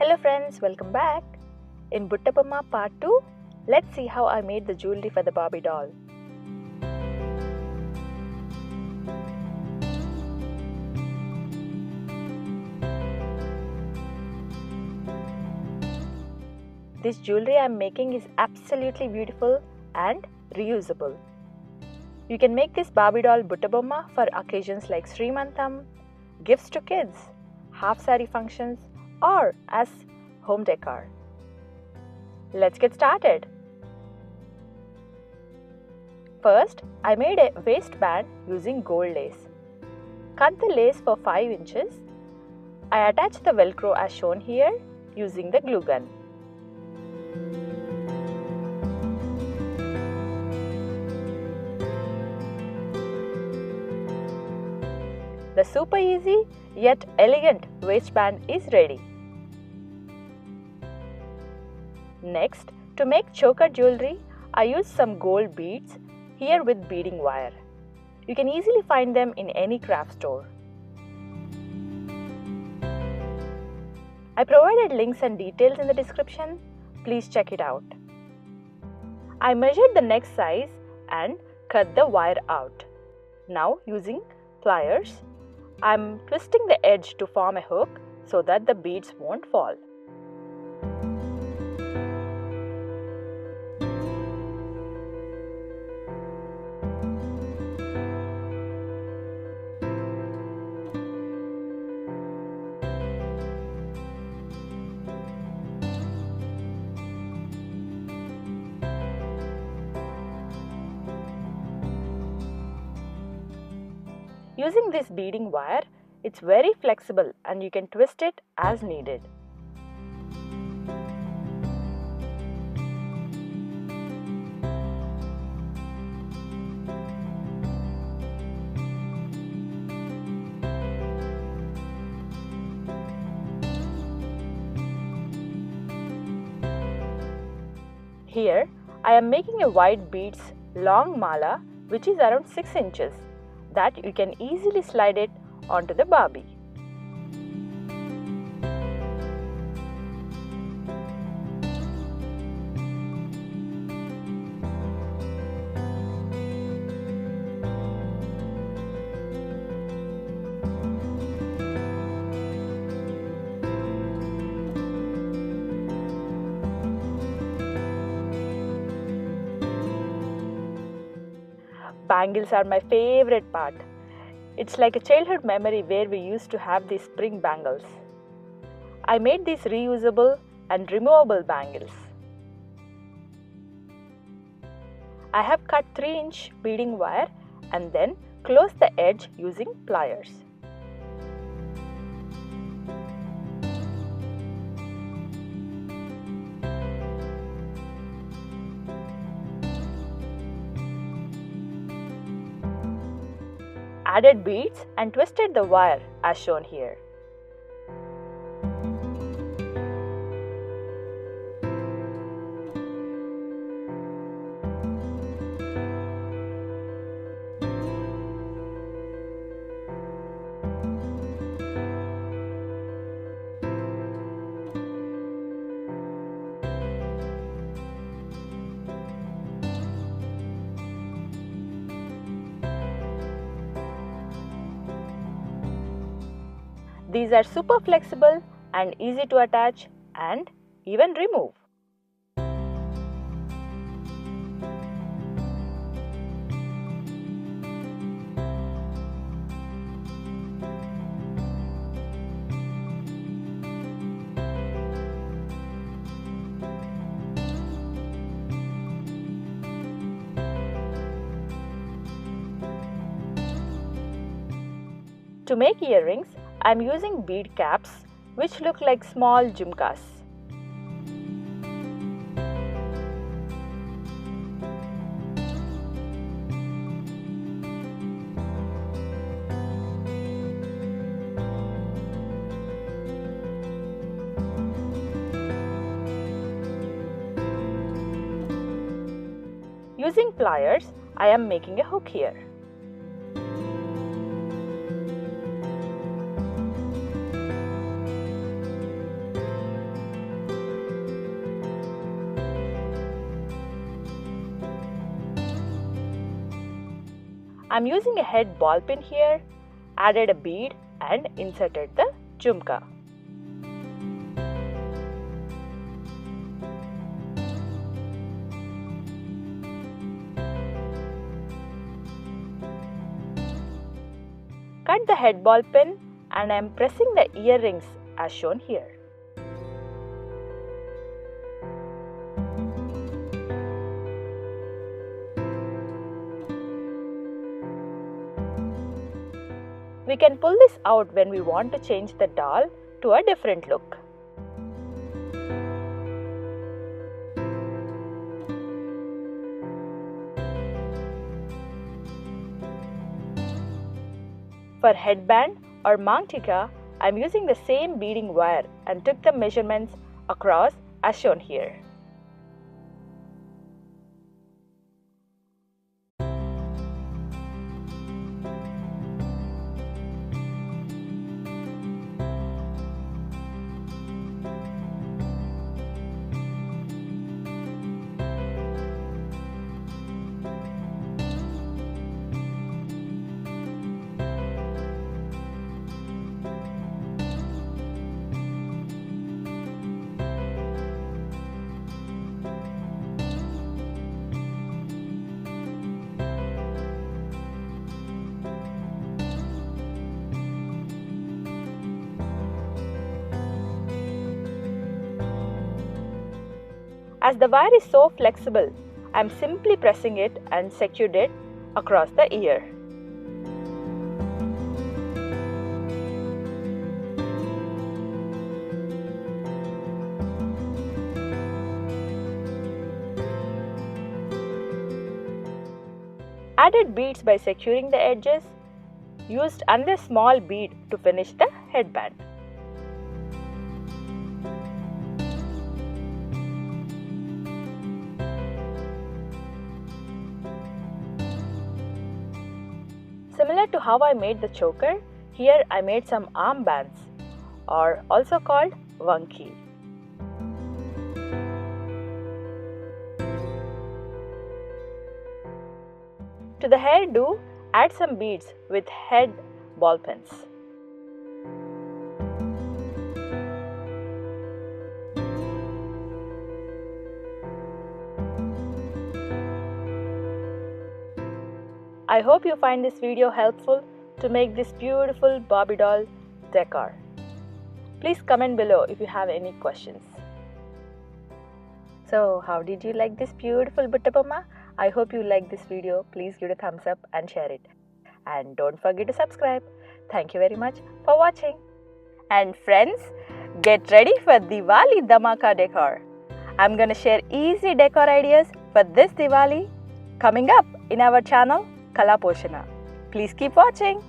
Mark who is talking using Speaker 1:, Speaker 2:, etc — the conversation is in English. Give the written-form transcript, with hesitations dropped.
Speaker 1: Hello friends, welcome back. In Buttabomma part 2, let's see how I made the jewelry for the Barbie doll. This jewelry I am making is absolutely beautiful and reusable. You can make this Barbie doll Buttabomma for occasions like Srimantham, gifts to kids, half saree functions, or as home decor. Let's get started. First, I made a waistband using gold lace. Cut the lace for 5 inches. I attached the velcro as shown here using the glue gun. The super easy yet elegant waistband is ready. Next, to make choker jewelry, I used some gold beads here with beading wire. You can easily find them in any craft store. I provided links and details in the description. Please check it out. I measured the neck size and cut the wire out. Now, using pliers, I am twisting the edge to form a hook so that the beads won't fall. Using this beading wire, it's very flexible and you can twist it as needed. Here, I am making a white beads long mala which is around 6 inches. That you can easily slide it onto the Barbie. Bangles are my favorite part. It's like a childhood memory where we used to have these spring bangles. I made these reusable and removable bangles. I have cut 3-inch beading wire and then closed the edge using pliers. Added beads and twisted the wire as shown here. These are super flexible and easy to attach and even remove. To make earrings, I am using bead caps which look like small jhumkas. Using pliers, I am making a hook here. I'm using a head ball pin here, added a bead and inserted the jhumka. Cut the head ball pin and I am pressing the earrings as shown here. We can pull this out when we want to change the doll to a different look. For headband or mangtika, I am using the same beading wire and took the measurements across as shown here. As the wire is so flexible, I am simply pressing it and secured it across the ear. Added beads by securing the edges, used another small bead to finish the headband. Similar to how I made the choker, here I made some armbands, or also called vanki. To the hairdo, add some beads with head ball pins. I hope you find this video helpful to make this beautiful Barbie doll decor. Please comment below if you have any questions. So, how did you like this beautiful Butta Bomma? I hope you liked this video. Please give it a thumbs up and share it. And don't forget to subscribe. Thank you very much for watching. And friends, get ready for Diwali Dhamaka decor. I'm gonna share easy decor ideas for this Diwali coming up in our channel Kala Poshana. Please keep watching.